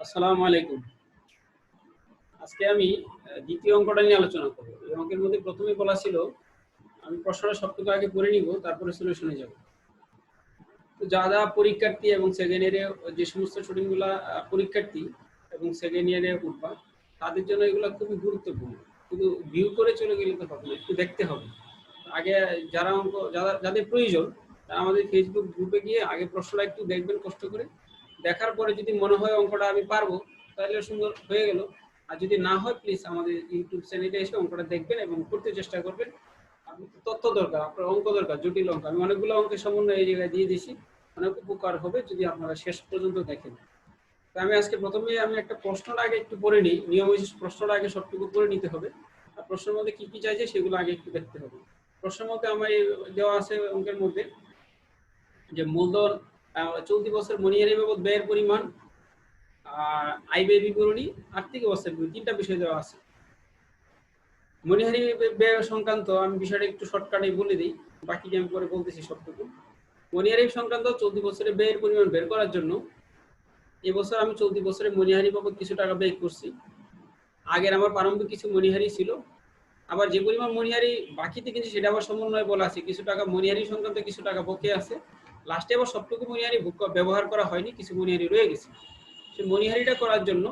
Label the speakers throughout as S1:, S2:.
S1: আসসালামু আলাইকুম। আজকে আমি দ্বিতীয় অঙ্কটা নিয়ে আলোচনা করব। এই অঙ্কের মধ্যে প্রথমেই বলা ছিল আমি প্রশ্নটা সবটুকু আগে পড়ে নিব, তারপরে সলিউশনে যাব। তো যারা পরীক্ষার্থী এবং সেকেন্ড ইয়ারে যে সমস্ত স্টুডেন্টগুলা পরীক্ষার্থী এবং সেকেন্ড ইয়ারে উঠবা, তাদের জন্য এগুলো খুবই গুরুত্বপূর্ণ। শুধু ভিউ করে চলে গেলে তো হবে না, একটু দেখতে হবে। আগে যারা যাদের প্রয়োজন তারা আমাদের ফেসবুক গ্রুপে গিয়ে আগে প্রশ্নটা একটু দেখবেন কষ্ট করে। দেখার পরে যদি মনে হয় অঙ্কটা আমি পারবো, তাহলে সুন্দর হয়ে গেল। আর যদি না হয় প্লিজ আমাদের ইউটিউব চ্যানেলে এসে অঙ্কটা দেখবেন এবং করতে চেষ্টা করবেন। আপনি তথ্য দরকার, আপনার অঙ্ক দরকার, জটিল অঙ্ক। আমি অনেকগুলো অঙ্কের সমন্বয় এই জায়গায় দিয়ে দিয়েছি, অনেক উপকার হবে যদি আপনারা শেষ পর্যন্ত দেখেন। তো আমি আজকে প্রথমে একটা প্রশ্নটা আগে একটু পড়ে নিই। নিয়ম বিশেষ প্রশ্নটা আগে সবটুকু পড়ে নিতে হবে। আর প্রশ্নের মধ্যে কি কি চাইছে সেগুলো আগে একটু দেখতে হবে। প্রশ্নের মধ্যে আমার দেওয়া আছে অঙ্কের মধ্যে যে মূলধন চলতি বছর মনিহারি বাবদ ব্যয়ের পরিমাণ, আয় ব্যয় বিবরণী, আর্থিক অবস্থার তিনটা বিষয় দেওয়া আছে। মনিহারি ব্যয় সংক্রান্ত আমি বিষয়টা একটু শর্টকাটে বলে দিই, বাকিটা আমি পরে বলতেছি সবটুকু। মনিহারি সংক্রান্ত চলতি বছরে ব্যয়ের পরিমাণ বের করার জন্য এবছর আমি চলতি বছরে মনিহারি বাবদ কিছু টাকা ব্যয় করছি। আগের আমার প্রারম্ভিক কিছু মনিহারি ছিল, আবার যে পরিমাণ মনিহারি বাকিতে কিন্তু সেটা আবার সমন্বয় বলা আছে। কিছু টাকা মনিহারি সংক্রান্ত, কিছু টাকা বকেয়া আছে। লাস্টে আবার সবটুকু মনিহারি ব্যবহার করা হয়নি, কিছু মনিহারি রয়ে গেছে। সেই মনিহারিটা করার জন্য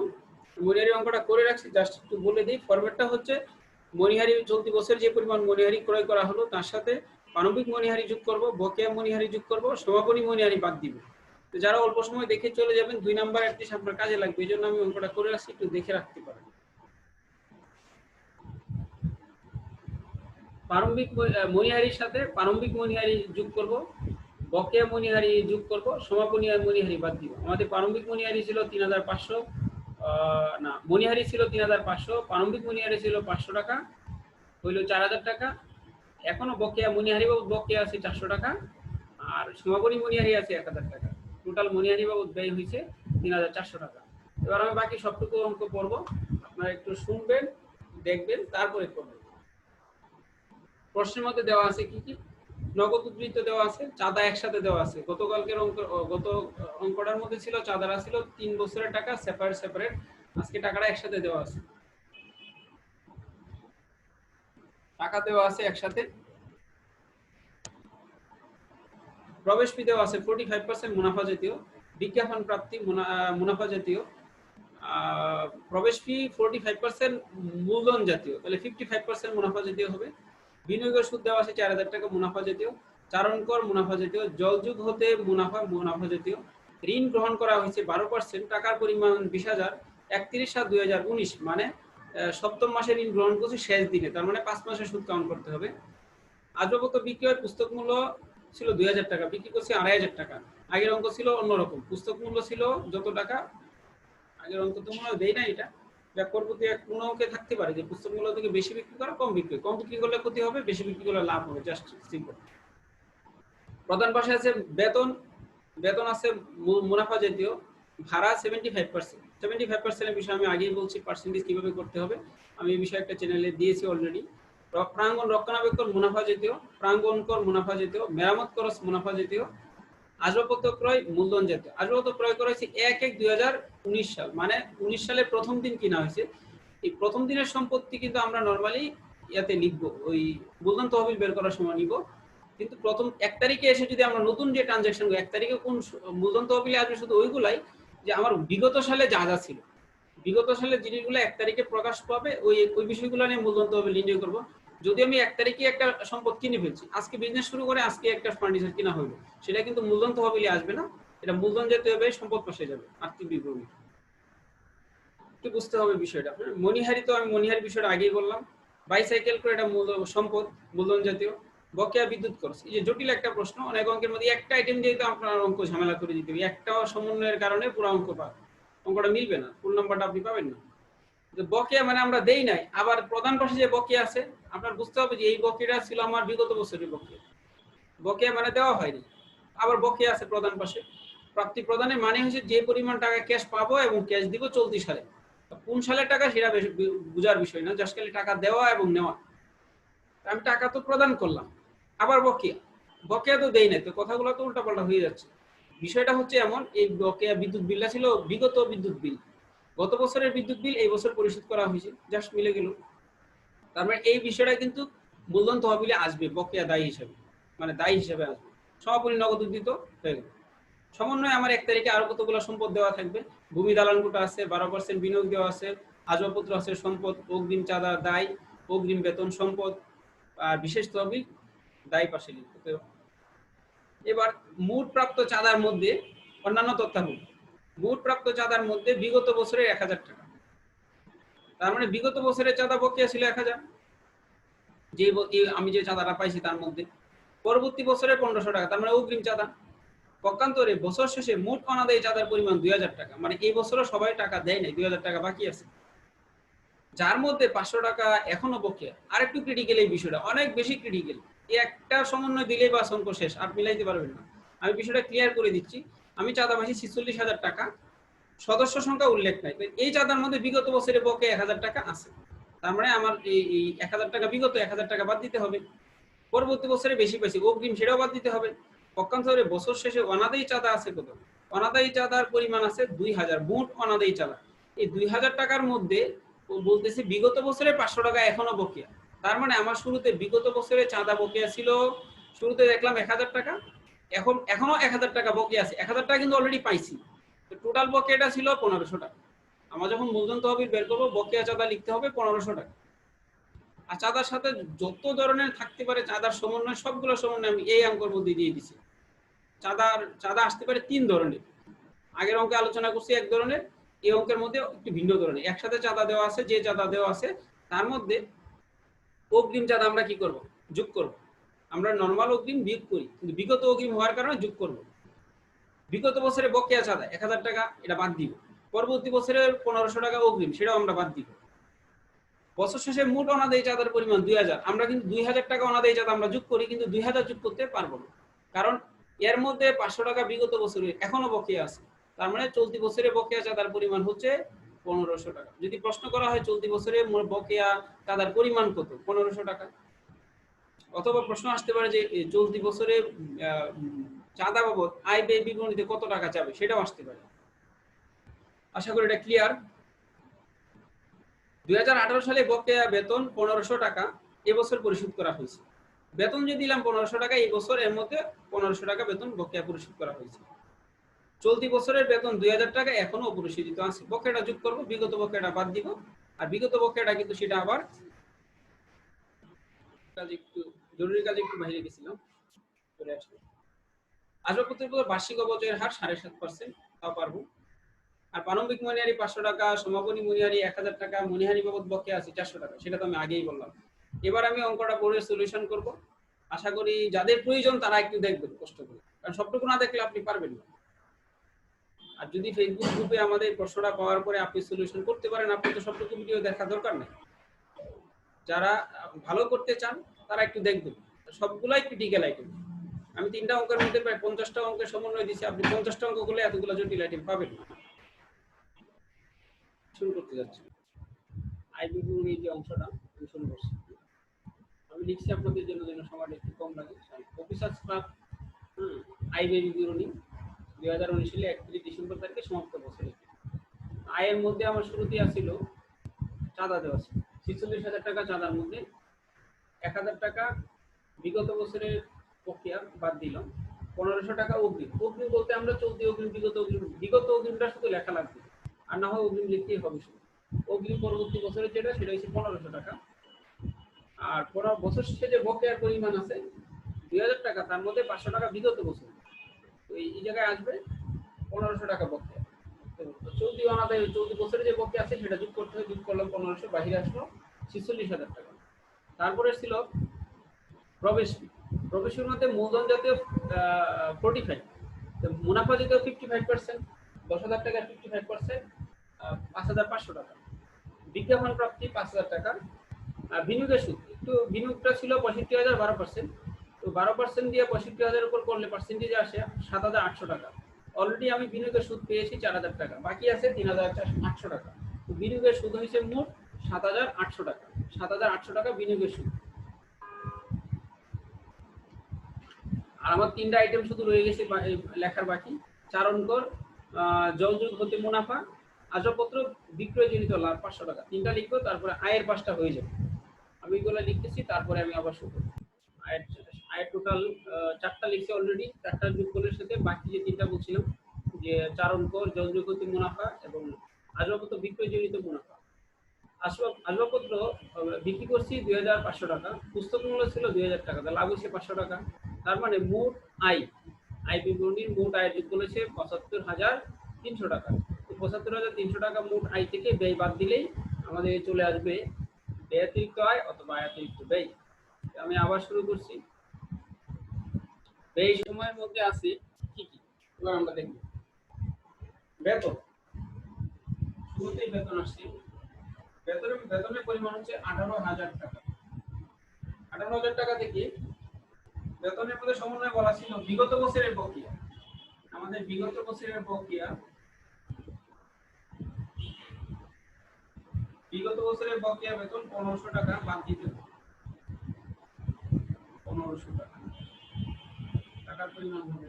S1: মনিহারি অঙ্কটা করে রাখছি, জাস্ট একটু বলে দিই। ফরম্যাটটা হচ্ছে মনিহারি চলতি বছর যে পরিমাণ মনিহারি ক্রয় করা হলো তার সাথে প্রারম্ভিক মনিহারি যোগ করব, বকেয়া মনিহারি যোগ করব, সমাপনী মনিহারি বাদ দিব। তো যারা অল্প সময় দেখে চলে যাবেন, 2 নাম্বার অ্যাটলিস্ট আপনার কাজে লাগবে, এই জন্য আমি অঙ্কটা করে রাখছি, একটু দেখে রাখতে পারেন। প্রারম্ভিক মনিহারির সাথে প্রারম্ভিক মনিহারি যোগ করব, বকেয়া মনিহারি যোগ করব, সমাপনী মনিহারি বাদ দিব। আমাদের প্রারম্ভিক মনিহারি ছিল 3500, না মনিহারি ছিল 3500, প্রারম্ভিক মনিহারি ছিল 500 টাকা, হইল 4000 টাকা। এখনো বকেয়া মনিহারি বাবদ বকেয়া আছে 400 টাকা, আর সমাপনী মনিহারি আছে 1000 টাকা। টোটাল মনিহারি বাবদ ব্যয় হয়েছে 3400 টাকা। এবার আমি বাকি সবটুকু অঙ্ক পড়বো, আপনারা একটু শুনবেন, দেখবেন, তারপরে করবেন। প্রশ্নের মধ্যে দেওয়া আছে কি কি? নগদ উদ্ধৃত দেওয়া আছে, চাঁদা একসাথে দেওয়া আছে। গত অঙ্কটার মধ্যে ছিল চাঁদারা ছিল 3 বছরের টাকা সেপারেট, আজকে টাকাটা একসাথে দেওয়া আছে, টাকা দেওয়া আছে একসাথে। প্রবেশ ফি দেওয়া আছে 45% মুনাফা জাতীয়, বিজ্ঞাপন প্রাপ্তি মুনাফা জাতীয়। প্রবেশ ফি 45% মূলধন জাতীয়, তাহলে 55% মুনাফা জাতীয় হবে। বিনিয়োগের সুদ দেওয়া আছে 4000 টাকা, মুনাফা জাতীয়। চারণ কর মুনাফা জাতীয়, জলযুগ হতে মুনাফা জাতীয়। ঋণ গ্রহণ করা হয়েছে 12%, টাকার পরিমাণ 20,000, 31/7/2019, মানে সপ্তম মাসে ঋণ গ্রহণ করছে শেষ দিনে, তার মানে 5 মাসের সুদ কাউন্ট করতে হবে। আদ্রপত্র বিক্রয়ের পুস্তক মূল্য ছিল 2000 টাকা, বিক্রি করছে 2500 টাকা। আগের অঙ্ক ছিল অন্যরকম, পুস্তক মূল্য ছিল যত টাকা, আগের অঙ্ক তো মনে হয় দেই না, এটা ব্যাপার প্রতি এক কোনো অঙ্কে থাকতে পারে যে পুস্তক মূল্য থেকে বেশি বিক্রি করা, কম বিক্রি করলে ক্ষতি হবে, বেশি বিক্রি করলে লাভ হবে, জাস্ট সিম্পল। প্রধান পাশে আছে বেতন আছে মুনাফা জাতীয়। ভাড়া 75% এর বিষয়ে আমি আগেই বলছি, পার্সেন্টেজ কিভাবে করতে হবে আমি এই বিষয়ে একটা চ্যানেলে দিয়েছি অলরেডি। প্রাঙ্গণ রক্ষণাবেক্ষণ মুনাফা জাতীয়, প্রাঙ্গণ কর মুনাফা জাতীয়, মেরামত খরচ মুনাফা জাতীয়। আসবাবপত্র ক্রয় মূলধন জাতীয়। আসবাবপত্র ক্রয় করা হয়েছে 1/1/2019 সাল, মানে 19 সালের প্রথম দিন কিনা হয়েছে। এই প্রথম দিনের সম্পত্তি কিন্তু আমরা নর্মালি ইয়াতে লিখবো, ওই মূলধন তহবিল বের করার সময় নিব। কিন্তু প্রথম 1 তারিখে এসে যদি আমরা নতুন যে ট্রানজাকশন 1 তারিখে কোন মূলধন তহবিলে আসবে, শুধু ওইগুলাই যে আমার বিগত সালে যা যা ছিল, বিগত সালের জিনিসগুলো 1 তারিখে প্রকাশ পাবে, ওই বিষয়গুলো নিয়ে মূলধন তহবিল নির্ণয় করব। যদি আমি 1 তারিখে একটা সম্পদ কিনে ফেলছি, আজকে বিজনেস শুরু করে আজকে একটা ফার্নিচার কিনা হইলো, সেটা কিন্তু মূলধন তহবিলে আসবে না, এটা মূলধন জাতীয় ব্যয় সম্পদ পাশে যাবে, আর্থিক বিবরণী। একটু বুঝতে হবে বিষয়টা। মনিহারি তো আমি মনিহারি বিষয়টা আগেই বললাম। বাইসাইকেল করে এটা সম্পদ, মূলধন জাতীয়। বকেয়া বিদ্যুৎ খরচ, এই যে জটিল একটা প্রশ্ন, অনেক অঙ্কের মধ্যে একটা আইটেম দিয়ে তো আপনার অঙ্ক ঝামেলা করে দিতে হবে, একটা সমন্বয়ের কারণে পুরো অঙ্কটা মিলবে না, ফুল নাম্বারটা আপনি পাবেন না। বকেয়া মানে আমরা দেই নাই, আবার প্রধান পাশে যে বকেয়া আছে আপনার বুঝতে হবে যে এই বকেয়াটা ছিল আমার বিগত বছরের বকেয়া, বকেয়া মানে দেওয়া হয়নি। আবার বকেয়া আছে প্রধান পাশে। প্রাপ্তি প্রদানের মানে হচ্ছে যে পরিমাণ টাকা ক্যাশ পাবো এবং ক্যাশ দিব চলতি সালে, কোন সালের টাকা সেটা বুঝার বিষয় না, জাস্ট খালি টাকা দেওয়া এবং নেওয়া। আমি টাকা তো প্রদান করলাম, আবার বকেয়া তো দেই নাই, তো কথাগুলো তো উল্টাপাল্টা হয়ে যাচ্ছে। বিষয়টা হচ্ছে এমন, এই বকেয়া বিদ্যুৎ বিলটা ছিল বিগত বিদ্যুৎ বিল, গত বছরের বিদ্যুৎ বিল এই বছর পরিশোধ করা হয়েছে, জাস্ট মিলে গেল। তার মানে এই বিষয়টা কিন্তু মূলধন তহবিলে আসবে বকেয়া দায়ী হিসেবে, মানে দায়ী হিসেবে আসবে। সমাপনী নগদ উদ্ধৃত হয়ে গেল। সমন্বয়ে আমার 1 তারিখে আরো কতগুলো সম্পদ দেওয়া থাকবে। ভূমি দালান কোটা আছে, 12% বিনিয়োগ দেওয়া আছে, আসবাবপত্র আছে, সম্পদ, অগ্রিম চাঁদা, দায়, অগ্রিম বেতন, সম্পদ, আর বিশেষ তহবিল দায়ী পাশে লিখতে। এবার মোট প্রাপ্ত চাঁদার মধ্যে অন্যান্য তথ্যাবলী। মোট প্রাপ্ত চাঁদার মধ্যে বিগত বছরের 1000 টাকা, তার মানে বিগত বছরের চাঁদা বকেয়া ছিল 1000, যে আমি যে চাঁদাটা পাইছি তার মধ্যে। পরবর্তী বছরে 1500 টাকা, তার মানে অগ্রিম চাঁদা। পক্ষান্তরে বছর শেষে মোট অনাদায়ী চাঁদার পরিমাণ 2000 টাকা, মানে এই বছরও সবাই টাকা দেয় নাই, 2000 টাকা বাকি আছে, যার মধ্যে 500 টাকা এখনো বকেয়া। আর একটু ক্রিটিক্যাল এই বিষয়টা, অনেক বেশি ক্রিটিক্যাল। এই একটা সমন্বয় দিলেই বাস অঙ্ক শেষ, আর মিলাইতে পারবেন না। আমি বিষয়টা ক্লিয়ার করে দিচ্ছি। আমি চাঁদা পাইছি 46,000 টাকা, সদস্য সংখ্যা উল্লেখ নাই। এই চাঁদার মধ্যে বিগত বছরে বকেয়া 1000 টাকা আছে, তার মানে আমার এই 1000 টাকা বিগত 1000 টাকা বাদ দিতে হবে। পরবর্তী বছরে বেশি পাইছি, অগ্রিম সেটাও বাদ দিতে হবে। পক্ষান্তরে বছর শেষে অনাদায়ী চাঁদা আছে কত? অনাদায়ী চাঁদার পরিমাণ আছে 2000, মোট অনাদায়ী চাঁদা। এই 2000 টাকার মধ্যে বলতেছি বিগত বছরে 500 টাকা এখনো বকেয়া। তার মানে আমার শুরুতে বিগত বছরে চাঁদা বকেয়া ছিল, শুরুতে দেখলাম 1000 টাকা, এখনো 1000 টাকা বকেয়া আছে। 1000 টাকা কিন্তু অলরেডি পাইছি, তো টোটাল বকেয়াটা ছিল 1500 টাকা। আমরা যখন মূলধন তহবিল বের করবো, বকেয়া চাঁদা লিখতে হবে 1500 টাকা। আর চাঁদার সাথে যত ধরনের থাকতে পারে চাঁদার সমন্বয়, সবগুলো সমন্বয় আমি এই অঙ্কের মধ্যে দিয়ে দিছি। চাঁদা আসতে পারে 3 ধরনের। আগের অঙ্কে আলোচনা করছি 1 ধরনের, এই অঙ্কের মধ্যে একটু ভিন্ন ধরনের। একসাথে চাঁদা দেওয়া আছে, যে চাঁদা দেওয়া আছে তার মধ্যে অগ্রিম চাঁদা আমরা কি করব? যোগ করব। আমরা নরমাল অগ্রিম বিয়োগ করি, কিন্তু বিগত অগ্রিম হওয়ার কারণে যোগ করব। বিগত বছরে বকেয়া চাঁদা 1000 টাকা, এটা বাদ দিব। পরবর্তী বছরের 1500 টাকা অগ্রিম, সেটাও আমরা বাদ দিব। বছর শেষে মোট অনাদায়ী চাঁদার পরিমাণ 2000। আমরা কিন্তু 2000 টাকা অনাদায়ী চাঁদা আমরা যোগ করি, কিন্তু 2000 যোগ করতে পারবো না, কারণ এর মধ্যে 500 টাকা বিগত বছরে এখনো বকেয়া আছে। তার মানে চলতি বছরে বকেয়া চাঁদার পরিমাণ হচ্ছে 1500 টাকা। যদি প্রশ্ন করা হয় চলতি বছরে বকেয়া চাঁদার পরিমাণ কত, 1500 টাকা। অথবা প্রশ্ন আসতে পারে যে চলতি বছরে চাঁদা বাবদ আয় ব্যয় বিবরণীতে কত টাকা যাবে, সেটাও আসতে পারে। আশা করি এটা ক্লিয়ার। 2018 সালে বকেয়া বেতন 1500 টাকা এবছর পরিশোধ করা হয়েছে। বেতন যে দিলাম 1500 টাকা, এই বছর এর মধ্যে 1500 টাকা বেতন বকেয়া পরিশোধ করা হয়েছে। চলতি বছরের বেতন 2000 টাকা এখনো অপরিশোধিত আছে। বকেয়াটা যোগ করব, বিগত বকেয়াটা বাদ দিব। আর বিগত বকেয়াটা কিন্তু সেটা আবার একটু জরুরি কাজে একটু বাইরে গেছিলাম, চলে আসলো। আসবাবপত্রের উপর বার্ষিক অপচয়ের হার 7.5%, তাও পারবো। আর প্রারম্ভিক মনিহারি 500 টাকা, সমাপনী মনিহারি 1000 টাকা, মনিহারি বাবদ বকেয়া আছে 400 টাকা, সেটা তো আমি আগেই বললাম। এবার আমি অঙ্কটা পড়ে সলিউশন করব। আশা করি যাদের প্রয়োজন তারা একটু দেখবেন কষ্ট করে, কারণ সবটুকু না দেখলে আপনি পারবেন না। আর যদি ফেসবুক গ্রুপে আমাদের প্রশ্নটা পাওয়ার পরে আপনি সলিউশন করতে পারেন, আপনি তো সবটুকু ভিডিও দেখা দরকার নেই। যারা ভালো করতে চান তারা একটু দেখবেন, সবগুলাই ক্রিটিক্যাল আইটেম। আমি 3টা অঙ্কের মধ্যে প্রায় 50টা অঙ্কের সমন্বয় দিচ্ছি, আপনি 50টা অঙ্ক করলে এতগুলো জটিল আইটেম পাবেন না। শুরু করতে যাচ্ছি আইবিবির যে অংশটা আমি শুরু করছি। আমি লিখছি আপনাদের জন্য যেন সময়টা একটু কম লাগে। অফিসার্স ক্লাব আইবিবি বিবরণী 2019 সালে 31 ডিসেম্বর তারিখে সমাপ্ত বছরে। আয়ের মধ্যে আমার শুরুতেই আসছিল চাঁদা দেওয়া ছিল 46,000 টাকা। চাঁদার মধ্যে 1000 টাকা বিগত বছরের প্রক্রিয়া বাদ দিলাম, 1500 টাকা অগ্রিম। অগ্রিম বলতে আমরা চলতি অগ্রিম, বিগত অগ্রিম, বিগত অগ্রিমটা শুধু লেখা লাগবে, আর না হয় অগ্রিম লিখতেই হবে শুধু। অগ্রিম পরবর্তী বছরের যেটা, সেটা হচ্ছে 1500 টাকা। আর বছর শেষে যে বকেয়ার পরিমাণ আছে 2000 টাকা, তার মধ্যে 500 টাকা বিগত বছর, তো এই জায়গায় আসবে 1500 টাকা বকেয়া। তো চলতি অনাদায় চলতি বছরে যে বকেয়া আছে সেটা যোগ করতে হয়, যোগ করলাম 1500, বাহিরে আসলো 46,000 টাকা। তারপরে ছিল প্রবেশ ফি। প্রবেশের মধ্যে মূলধন জাতীয় 45, মুনাফা জাতীয় 55%, 10,000 টাকা 55%, 5,500 টাকা। বিজ্ঞাপন প্রাপ্তি 5,000 টাকা। বিনিয়োগের সুদ, একটু বিনিয়োগটা ছিল 65,000, 12%। তো 12% দিয়ে 65,000 উপর করলে পার্সেন্টেজ আসে 7,800 টাকা। অলরেডি আমি বিনিয়োগের সুদ পেয়েছি 4,000 টাকা, বাকি আছে 3,800 টাকা। তো বিনিয়োগের সুদ হয়েছে মোট 7,800 টাকা। 7,800 টাকা বিনিয়োগের সুদ। আর আমার 3টা আইটেম শুধু রয়ে গেছে লেখার বাকি। 4 অঙ্কর জলযোগ হতে মুনাফা আসবাবপত্র বিক্রয়জনিত লাভ 500 টাকা। তিনটা লিখবো, তারপরে আয়ের পাঁচটা হয়ে যাবে। আমি এগুলো লিখতেছি, তারপরে আমি আবার শুরু করব। আয়ের আয়ের টোটাল 4টা লিখছি অলরেডি। 4টা যোগফলের সাথে বাকি যে 3টা বলছিলাম, যে চারণ কর, যন্ত্রগতি মুনাফা এবং আসবাবপত্র বিক্রয়জনিত মুনাফা। আসবাবপত্র বিক্রি করছি 2500 টাকা, পুস্তক মূল্য ছিল 2000 টাকা, তাহলে লাভ হচ্ছে 500 টাকা। তার মানে মোট আয়, আয় বিবরণীর মোট আয় যোগ করেছে ৭৫,৩০০ টাকা। তো ৭৫,৩০০ টাকা মোট আয় থেকে ব্যয় বাদ দিলেই আমাদের চলে আসবে ব্যতিরিক্ত আয় অথবা আয়াতিরিক্ত ব্যয়। আমি আবার শুরু করছি। ব্যয় সময়ের মধ্যে আছে কি কি, এবার আমরা দেখব। বেতন, শুরুতেই বেতন আসছে। বেতনের পরিমাণ হচ্ছে 18,০০০ টাকা। 18,০০০ টাকা থেকে বেতনের মধ্যে সমন্বয় বলা ছিল বিগত বছরের বকেয়া। আমাদের বিগত বছরের বকেয়া, বেতন 1500 টাকা বাদ দিতে হবে। 1500 টাকা, টাকার পরিমাণ হবে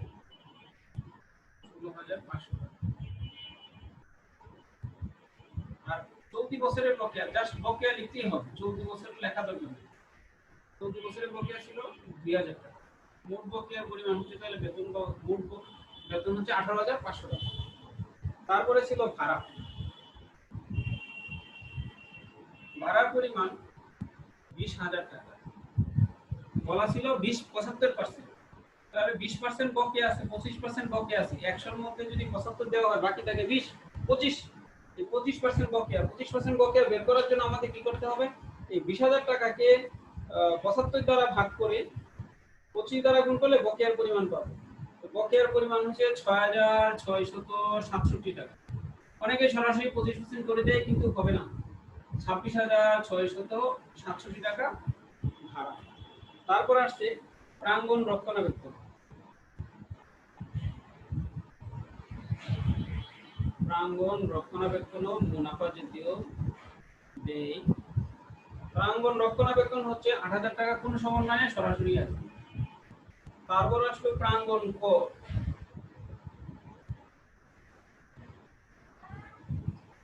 S1: 16,৫০০ টাকা। আর চলতি বছরের বকেয়া, জাস্ট বকেয়া লিখতেই হবে, চলতি বছর লেখা দরকার নেই। চলতি বছরের বকেয়া ছিল 2000 টাকা। মোট বকেয়ার পরিমাণ হচ্ছে, তাহলে মোট বেতন হচ্ছে 18,৫০০ টাকা। তারপরে ছিল ভাড়া। ভাড়ার পরিমাণ 20,০০০ টাকা। বলা ছিল 75%, তাহলে 20% বকেয়া আছে, 25% বকেয়া আছে। 100-র মধ্যে যদি 75 দেওয়া হয়, বাকি থাকে 20, 25। এই 25% বকেয়া, 25% বকেয়া বের করার জন্য আমাদের কি করতে হবে? এই 20,০০০ টাকাকে 75 দ্বারা ভাগ করে 25 দ্বারা গুণ করলে বকেয়ার পরিমাণ পাবো। তো বকেয়ার পরিমাণ হচ্ছে 6,667 টাকা। অনেকে সরাসরি 25% করে দেয়, কিন্তু হবে না। 26,667 টাকা ভাড়া। তারপর আসছে প্রাঙ্গণ রক্ষণাবেক্ষণ। প্রাঙ্গণ রক্ষণাবেক্ষণ ও মুনাফা জাতীয় ব্যয়। প্রাঙ্গণ রক্ষণাবেক্ষণ হচ্ছে 8,000 টাকা কোন সমন্বয়ে সরাসরি আসবে। তারপর আসলো প্রাঙ্গণ কর।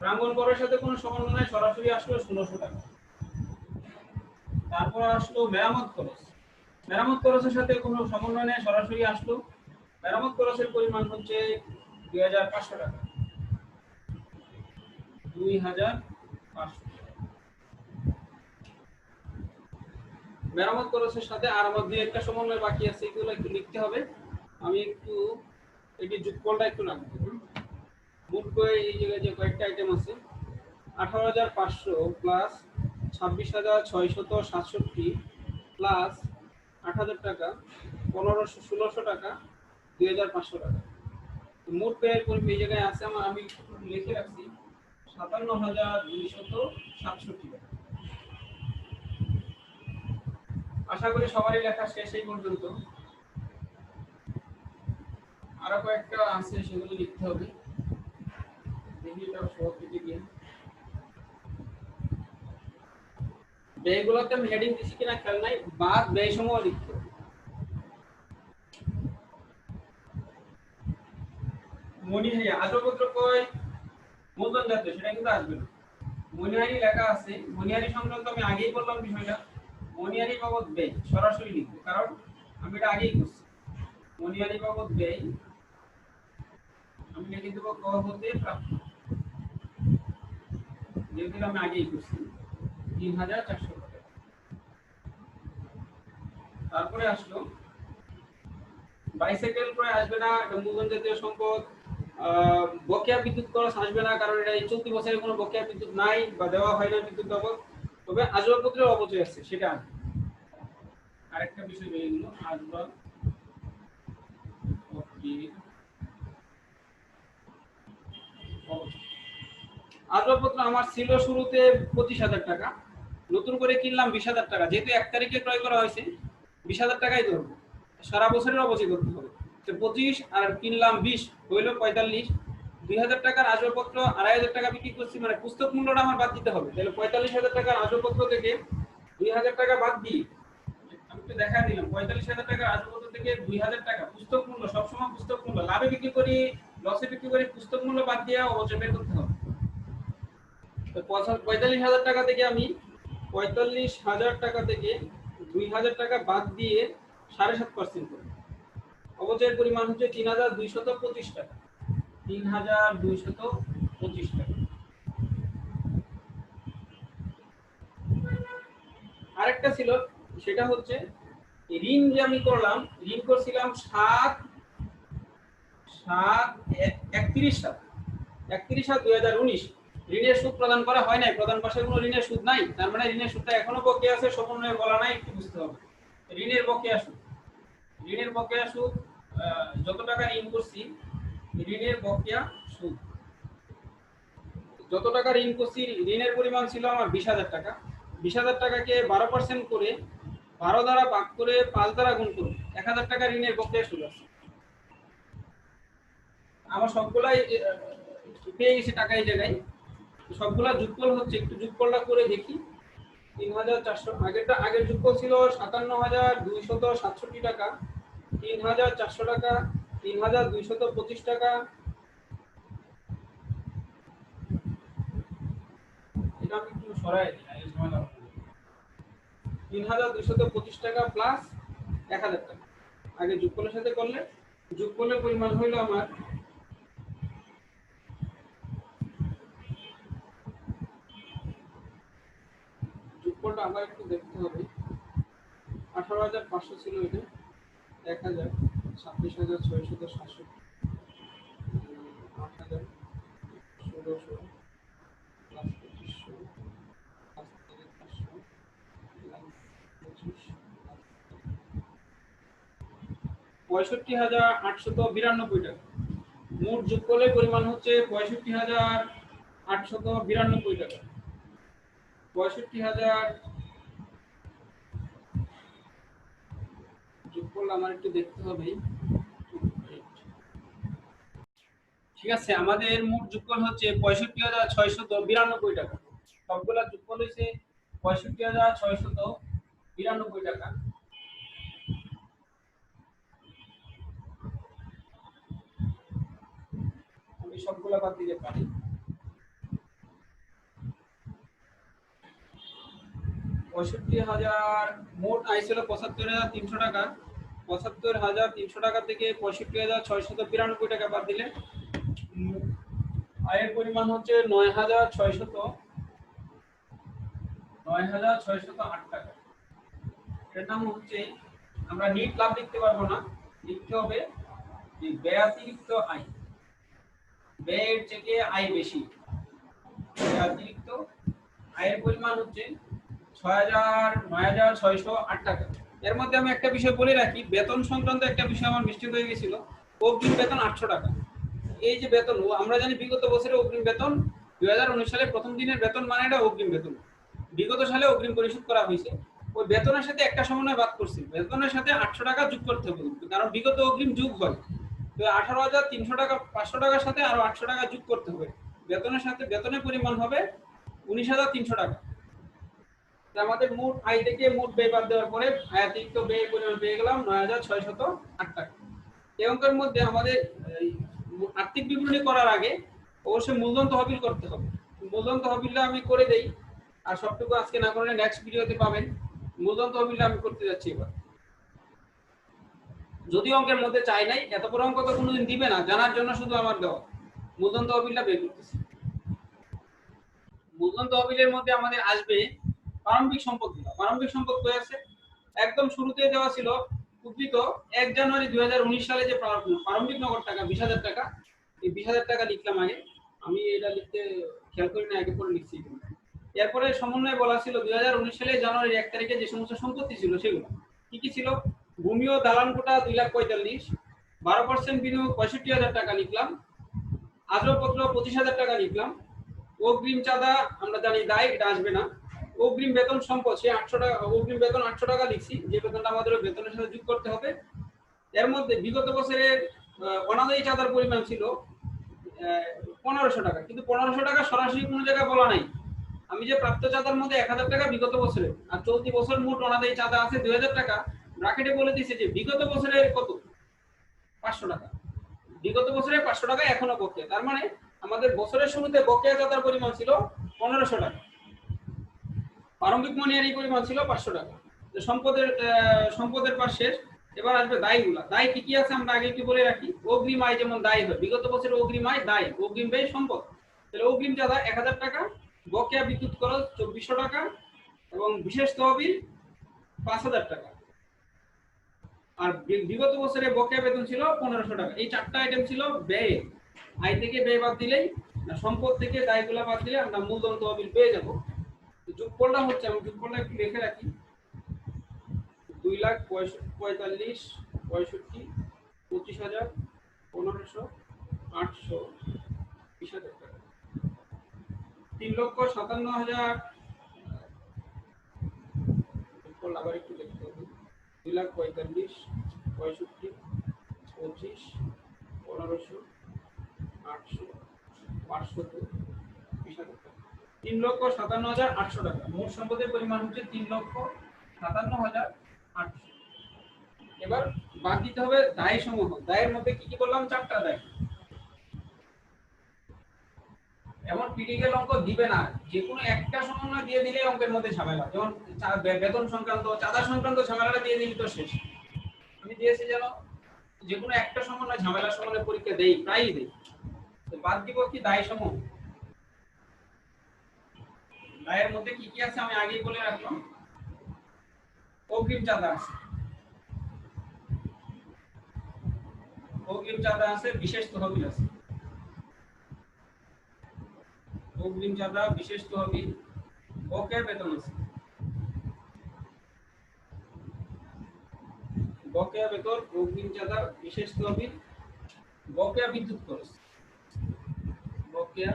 S1: প্রাঙ্গণ করের সাথে কোন সমন্বয়ে সরাসরি আসলো 1600 টাকা। তারপর আসলো মেরামত খরচ। মেরামত খরচের সাথে কোন সমন্বয়ে সরাসরি আসলো। মেরামত খরচের পরিমাণ হচ্ছে 2500 টাকা। 2500। মেরামত খরচের সাথে আর মধ্যে একটা সমন্বয় বাকি আছে, এগুলো একটু লিখতে হবে। আমি একটু এটি যোগফলটা একটু রাখবো। মোট করে এই জায়গায় যে কয়েকটা আইটেম আছে, 18,৫০০ প্লাস 26,৬67 প্লাস 8,000 টাকা, 1600 টাকা, 2,৫০০ টাকা। মোট ব্যয়ের পরিমাণ এই জায়গায় আছে আমার, আমি লিখে রাখছি 57,267 টাকা। আশা করি সবারই লেখা শেষ এই পর্যন্ত। আরো কয়েকটা আছে, সেগুলো লিখতে হবে। দেখি এটা সহজ লিখে দিই। ব্যয়গুলোতে আমি হেডিং দিছি কিনা খেয়াল নাই, বাদ ব্যয় সমূহ লিখতে হবে। মনিহারি আসবাবপত্র কয় মূলধন জাতীয়, সেটা কিন্তু আসবে না। মনিহারি লেখা আছে, মনিহারি সংক্রান্ত আমি আগেই বললাম বিষয়টা। মনিহারি বাবদ ব্যয় সরাসরি লিখবো, কারণ আমি এটা আগেই করছি। মনিহারি বাবদ ব্যয় আমি লিখে দেবো ক হতে প্রাপ্ত, যেহেতু আমি আগেই করছি 3,400 টাকা। তারপরে আসলো বাইসাইকেল ক্রয় আসবে না, মূলধন জাতীয় সম্পদ। বকেয়া বিদ্যুৎ খরচ আসবে না, কারণ এটা এই চলতি বছরে কোনো বকেয়া বিদ্যুৎ নাই বা দেওয়া হয় না বিদ্যুৎ বাবদ। তবে আসবাবপত্রের অপচয় আছে, সেটা আসবে। আরেকটা বিষয় বেরিয়ে গেল, আসবাবপত্র আমার ছিল শুরুতে 25,000 টাকা, নতুন করে কিনলাম 20,000 টাকা। যেহেতু 1 তারিখে ক্রয় করা হয়েছে, 20,000 টাকাই ধরবো। সারা বছরের অপচয় করতে হবে। তো 25 আর কিনলাম 20 হইল 45। 2,000 টাকার আসবাবপত্র 2,500 টাকা বিক্রি করছি, মানে পুস্তক মূল্যটা আমার বাদ দিতে হবে। তাহলে 45,000 টাকার আসবাবপত্র থেকে 2,000 টাকা বাদ দিই। আমি একটু দেখা দিলাম, 45,000 টাকার আসবাবপত্র থেকে 2,000 টাকা পুস্তক মূল্য, সবসময় পুস্তক মূল্য, লাভে বিক্রি করি লসে বিক্রি করি, পুস্তক মূল্য বাদ দিয়ে অবচয় বের করতে হবে। 45,000 টাকা থেকে আমি 45,000 টাকা থেকে 2,000 টাকা বাদ দিয়ে 7.5% করি। অবচয়ের পরিমাণ হচ্ছে 3,225 টাকা। 3,225 টাকা। আরেকটা ছিল, সেটা হচ্ছে ঋণ যে আমি করলাম, ঋণ করছিলাম 31/7/2019। ঋণের সুদ প্রদান করা হয় নাই, প্রধান পাশে কোনো ঋণের সুদ নাই, তার মানে ঋণের সুদটা এখনো বকেয়া আছে, সমন্বয়ে বলা নাই, একটু বুঝতে হবে। ঋণের বকেয়া সুদ, ঋণের বকেয়া সুদ যত টাকা ঋণ করছি, ঋণের বকেয়া সুদ যত টাকা ঋণ করছি, ঋণের পরিমাণ ছিল আমার 20,000 টাকা। 20,000 টাকাকে 12% করে 12 দ্বারা ভাগ করে 5 দ্বারা গুণ করুন, 1,000 টাকা ঋণের বকেয়া সুদ আছে। আমার সবগুলাই পেয়ে গেছি টাকা এই জায়গায়, সবগুলা যোগফল হচ্ছে, একটু যোগফলটা করে দেখি। 3,400, আগের যোগফল ছিল 57,267 টাকা, 3,400 টাকা, 3,225 টাকা, এটা আমি একটু সরাই দিই, 3,225 টাকা প্লাস 1,000 টাকা আগে যোগফলের সাথে করলে যোগফলের পরিমাণ হইল আমার যোগফলটা আবার একটু দেখতে হবে। 18,500 ছিল এটা, 1,000, 26,667, 8,000, 1,600 প্লাস 2,500 প্লাস 3,500 65,892 টাকা। মোট যোগফলের পরিমাণ হচ্ছে 65,892 টাকা। 65,000 যোগফল আমার একটু দেখতে হবে। ঠিক আছে, আমাদের মোট যোগফল হচ্ছে 65,692 টাকা। সবগুলা যোগফল হইছে 65,692 টাকা। আমি সবগুলা বাদ দিতে পারি। মোট আয় ছিল 75,300 টাকা। 75,300 টাকা থেকে 65,692 টাকা বাদ দিলে আয়ের পরিমাণ হচ্ছে 9,608 টাকা। এর নাম হচ্ছে, আমরা নিট লাভ লিখতে পারবো না, লিখতে হবে যে ব্যয়াতিরিক্ত আয়। ব্যয়ের থেকে আয় বেশি, ব্যয়াতিরিক্ত আয়ের পরিমাণ হচ্ছে 9,608 টাকা। এর মধ্যে আমি একটা বিষয় বলে রাখি, বেতন সংক্রান্ত একটা বিষয় আমার মিস্টেক হয়ে গেছিল। অগ্রিম বেতন 800 টাকা। এই যে বেতন, আমরা জানি বিগত বছরে অগ্রিম বেতন 2019 সালে প্রথম দিনের বেতন মানে এটা অগ্রিম বেতন। বিগত সালে অগ্রিম পরিশোধ করা হয়েছে, ওই বেতনের সাথে একটা সমন্বয় বাদ করছি, বেতনের সাথে 800 টাকা যোগ করতে হবে, কারণ বিগত অগ্রিম যোগ হয়। তো 18,300 টাকা 500 টাকার সাথে আরো 800 টাকা যোগ করতে হবে, বেতনের সাথে বেতনের পরিমাণ হবে 19,300 টাকা। আমাদের মোট আয় থেকে মোট ব্যয় বাদ দেওয়ার পরে আয়াতিরিক্ত ব্যয়ের পরিমাণ পেয়ে গেলাম 9,608 টাকা। এই অঙ্কের মধ্যে আমাদের আর্থিক বিবরণী করার আগে অবশ্যই মূলধন তহবিল করতে হবে। মূলধন তহবিলটা আমি করে দেই, আর সবটুকু আজকে না করলে নেক্সট ভিডিওতে পাবেন। মূলধন তহবিলটা আমি করতে যাচ্ছি এবার। যদি অঙ্কের মধ্যে চাই নাই, এত বড় অঙ্ক তো কোনোদিন দিবে না, জানার জন্য শুধু আমার দেওয়া। মূলধন তহবিলটা বের করতেছি। মূলধন তহবিলের মধ্যে আমাদের আসবে প্রারম্ভিক সম্পদ। প্রারম্ভিক সম্পদ কয় আছে, একদম শুরুতে দেওয়া ছিল উদ্ধৃত 1 জানুয়ারি 2019 সালে যে প্রারম্ভিক নগদ টাকা 20,000 টাকা, এই 20,000 টাকা লিখলাম আগে। আমি এটা লিখতে খেয়াল করি না, আগে পরে লিখছি। এরপরে সমন্বয়ে বলা ছিল 2019 সালে জানুয়ারি 1 তারিখে যে সমস্ত সম্পত্তি ছিল সেগুলো কি কি ছিল। ভূমি ও দালান কোটা 2,45,000, 12% বিনিয়োগ 65,000 টাকা লিখলাম, আসবাবপত্র 25,000 টাকা লিখলাম, অগ্রিম চাঁদা আমরা জানি দায়, এটা আসবে না। অগ্রিম বেতন সম্পদ সে 800 টাকা, অগ্রিম বেতন 800 টাকা লিখছি, যে বেতনটা আমাদের বেতনের সাথে যোগ করতে হবে। এর মধ্যে বিগত বছরের অনাদায়ী চাঁদার পরিমাণ ছিল 1,500 টাকা, কিন্তু 1,500 টাকা সরাসরি কোনো জায়গায় বলা নাই। আমি যে প্রাপ্ত চাঁদার মধ্যে 1,000 টাকা বিগত বছরের, আর চলতি বছর মোট অনাদায়ী চাঁদা আছে 2,000 টাকা। ব্র্যাকেটে বলে দিয়েছে যে বিগত বছরের কত, 500 টাকা। বিগত বছরের 500 টাকা এখনো বকেয়া, তার মানে আমাদের বছরের শুরুতে বকেয়া চাঁদার পরিমাণ ছিল 1500 টাকা। প্রারম্ভিক মনিহার এই পরিমাণ ছিল 500 টাকা। সম্পদের পাশের এবার আসবে দায়গুলা। দায় কি কি আছে আমরা আগে একটু বলে রাখি। অগ্রিম আয় যেমন দায় হয়, বিগত বছরের অগ্রিম আয় দায়, অগ্রিম ব্যয় সম্পদ। তাহলে অগ্রিম চাঁদা 1000 টাকা, বকেয়া বিদ্যুৎ খরচ 2400 টাকা এবং বিশেষ তহবিল 5000 টাকা। আর বিগত বছরে বকেয়া বেতন ছিল 1500 টাকা। এই চারটা আইটেম ছিল ব্যয়। আয় থেকে ব্যয় বাদ দিলেই, সম্পদ থেকে দায়গুলা বাদ দিলে আমরা মূলধন তহবিল পেয়ে যাব। যোগফলটা হচ্ছে, আমি যোগফলটা একটু লিখে রাখি, 2,45,45, 65, 25,000, 1500, 800, 20,000 টাকা। 3,57,000, যোগফল আবার একটু লিখতে হবে, 2,45,45, 65, 1500, 800, 500, 20,000 টাকা। 3,57,800 টাকা। মোট সম্পদের পরিমাণ হচ্ছে 3,57,800। এবার বাদ দিতে হবে দায় সমূহ। দায়ের মধ্যে কি কি বললাম? 4টা দায়। এমন ক্রিটিক্যাল অঙ্ক দিবে না, যে কোনো একটা সমন্বয় দিয়ে দিলে অঙ্কের মধ্যে ঝামেলা। যেমন বেতন সংক্রান্ত, চাঁদা সংক্রান্ত ঝামেলাটা দিয়ে দিলে তো শেষ। আমি দিয়েছি যেন যে কোনো একটা সমন্বয় ঝামেলা সমানে পরীক্ষা দেই, প্রায়ই দেই। তো বাদ দিব কি দায় সমূহ। দায়ের মধ্যে কি কি আছে আমি আগেই বলে রাখলাম। অগ্রিম চাঁদা আছে, অগ্রিম চাঁদা আছে, বিশেষ তহবিল আছে। অগ্রিম চাঁদা, বিশেষ তহবিল, বকেয়া বেতন আছে, বকেয়া বেতন, অগ্রিম চাঁদা, বিশেষ তহবিল, বকেয়া বিদ্যুৎ খরচ, বকেয়া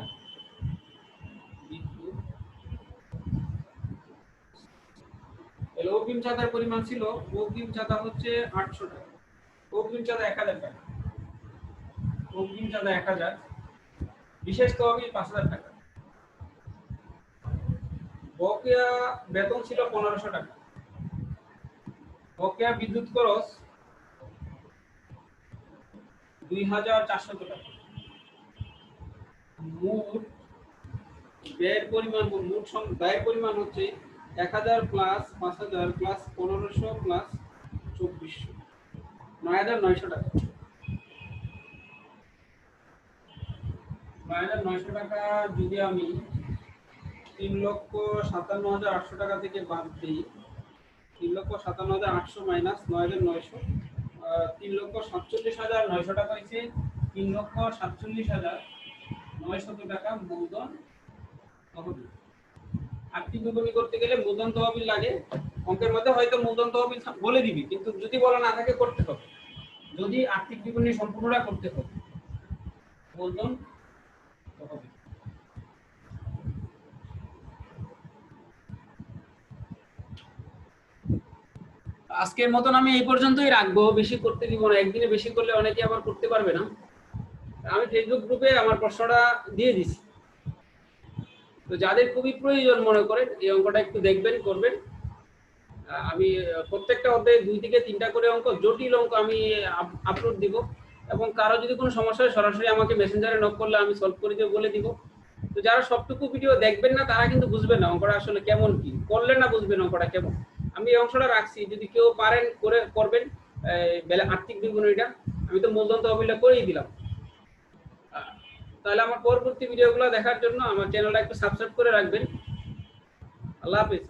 S1: বিদ্যুৎ। এর অগ্রিম চাঁদার পরিমাণ ছিল, অগ্রিম চাঁদা হচ্ছে 800 টাকা, অগ্রিম চাঁদা 1000 টাকা, অগ্রিম চাঁদা 1000, বিশেষ তহবিল 5000 টাকা, বকেয়া বেতন ছিল 1500 টাকা, বকেয়া বিদ্যুৎ খরচ 2400 টাকা। মোট ব্যয়ের পরিমাণ, মোট ব্যয়ের পরিমাণ হচ্ছে 1000 প্লাস 5000 প্লাস 1500 প্লাস 2400, 9900 টাকা। 9900 টাকা যদি আমি 3,57,800 টাকা থেকে বাদ দিই, 3,57,800 মাইনাস 9,900, 3,47,900 টাকা হয়েছে। 3,47,900 টাকা মূলধন তহবিল। আর্থিক বিবরণী করতে গেলে মূলধন তহবিল লাগে। অঙ্কের মধ্যে হয়তো মূলধন তহবিল বলে দিবি, কিন্তু যদি বলা না থাকে করতে হবে। যদি আর্থিক বিবরণী সম্পূর্ণটা করতে হবে, মূলধন তহবিল। আজকের মতন আমি এই পর্যন্তই রাখবো, বেশি করতে দিব না। একদিনে বেশি করলে অনেকে আবার করতে পারবে না। আমি ফেসবুক গ্রুপে আমার প্রশ্নটা দিয়ে দিছি, তো যাদের খুবই প্রয়োজন মনে করেন এই অঙ্কটা একটু দেখবেন, করবেন। আমি প্রত্যেকটা অধ্যায়ে 2 থেকে 3টা করে অঙ্ক, জটিল অঙ্ক আমি আপলোড দিব, এবং কারো যদি কোনো সমস্যা হয় সরাসরি আমাকে মেসেঞ্জারে নক করলে আমি সলভ করে দিয়ে বলে দিব। তো যারা সবটুকু ভিডিও দেখবেন না তারা কিন্তু বুঝবেন না অঙ্কটা আসলে কেমন, কি করলে না বুঝবেন অঙ্কটা কেমন। আমি এই অংশটা রাখছি, যদি কেউ পারেন করে করবেন। আর্থিক বিবরণীটা আমি তো মূলধন তহবিলটা করেই দিলাম। তাহলে আমার পরবর্তী ভিডিওগুলো দেখার জন্য আমার চ্যানেলটা একটু সাবস্ক্রাইব করে রাখবেন। আল্লাহ হাফেজ।